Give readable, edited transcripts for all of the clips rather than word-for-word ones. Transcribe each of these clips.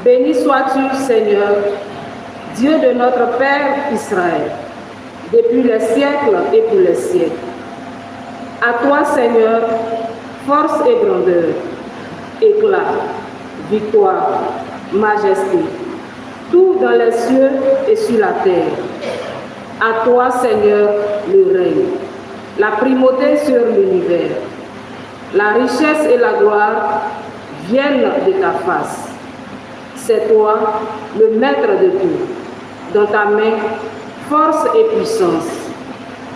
Béni sois-tu, Seigneur, Dieu de notre Père Israël, depuis les siècles et pour les siècles. À toi, Seigneur, force et grandeur, éclat, victoire, majesté, tout dans les cieux et sur la terre. À toi, Seigneur, le règne, la primauté sur l'univers. La richesse et la gloire viennent de ta face. C'est toi, le maître de tout. Dans ta main, force et puissance.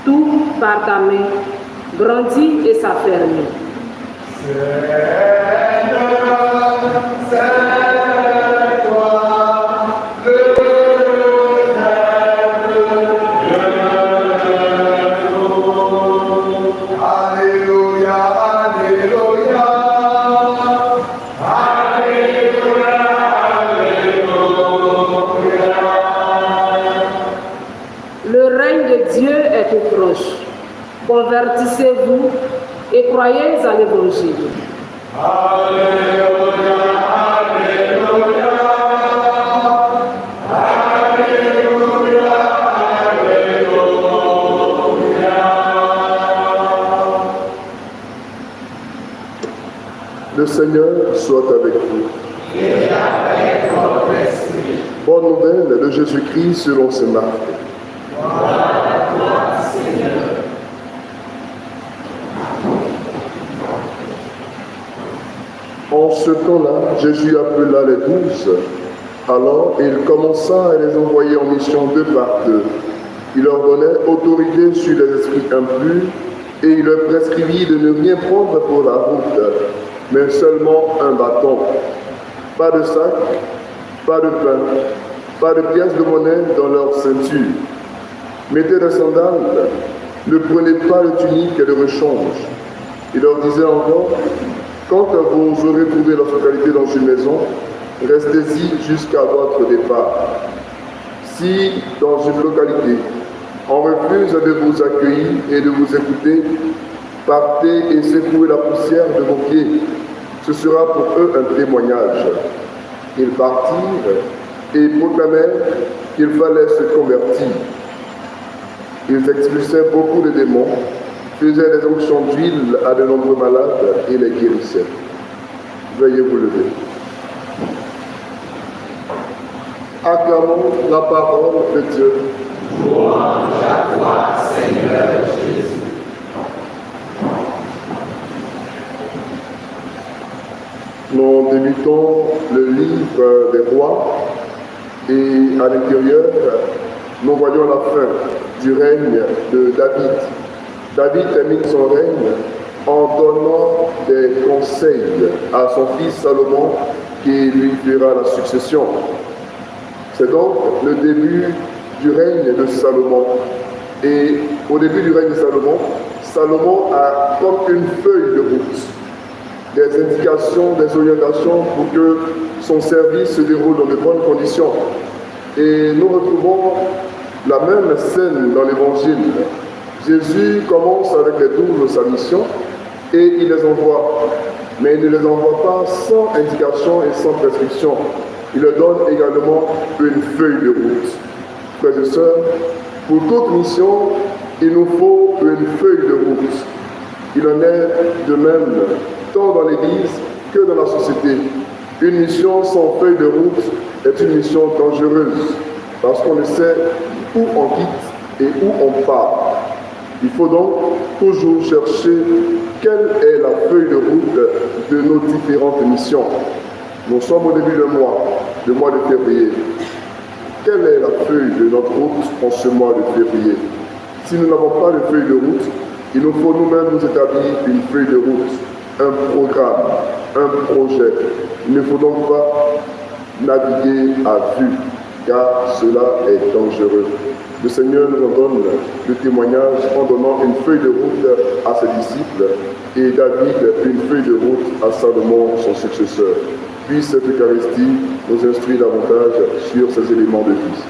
Tout par ta main grandit et s'affermit. Convertissez-vous et croyez à l'Évangile. Alléluia, Alléluia, Alléluia, Alléluia. Le Seigneur soit avec vous. Et avec votre esprit. Bonne nouvelle de Jésus-Christ selon saint Marc. En ce temps-là, Jésus appela les 12. Alors il commença à les envoyer en mission deux par deux. Il leur donnait autorité sur les esprits impurs et il leur prescrivit de ne rien prendre pour la route, mais seulement un bâton. Pas de sac, pas de pain, pas de pièces de monnaie dans leur ceinture. Mettez des sandales, ne prenez pas de tunique et de rechange. Il leur disait encore: quand vous aurez trouvé l'hospitalité dans une maison, restez-y jusqu'à votre départ. Si, dans une localité, on refuse de vous accueillir et de vous écouter, partez et secouez la poussière de vos pieds. Ce sera pour eux un témoignage. Ils partirent et proclamèrent qu'il fallait se convertir. Ils expulsaient beaucoup de démons, faisaient des onctions d'huile à de nombreux malades et les guérissaient. Veuillez vous lever. Acclamons la parole de Dieu. Louange à toi, Seigneur Jésus. Nous débutons le livre des rois et à l'intérieur, nous voyons la fin du règne de David. David termine son règne en donnant des conseils à son fils Salomon qui lui fera la succession. C'est donc le début du règne de Salomon. Et au début du règne de Salomon, Salomon a comme une feuille de route, des indications, des orientations pour que son service se déroule dans de bonnes conditions. Et nous retrouvons la même scène dans l'Évangile. Jésus commence avec les 12 sa mission et il les envoie. Mais il ne les envoie pas sans indication et sans prescription. Il leur donne également une feuille de route. Frères et sœurs, pour toute mission, il nous faut une feuille de route. Il en est de même tant dans l'Église que dans la société. Une mission sans feuille de route est une mission dangereuse parce qu'on ne sait où on quitte et où on part. Il faut donc toujours chercher quelle est la feuille de route de nos différentes missions. Nous sommes au début du mois de février. Quelle est la feuille de notre route en ce mois de février? Si nous n'avons pas de feuille de route, il nous faut nous-mêmes nous établir une feuille de route, un programme, un projet. Il ne faut donc pas naviguer à vue, car cela est dangereux. Le Seigneur nous en donne le témoignage en donnant une feuille de route à ses disciples et David une feuille de route à Salomon, son successeur. Puis cette Eucharistie nous instruit davantage sur ces éléments de vie.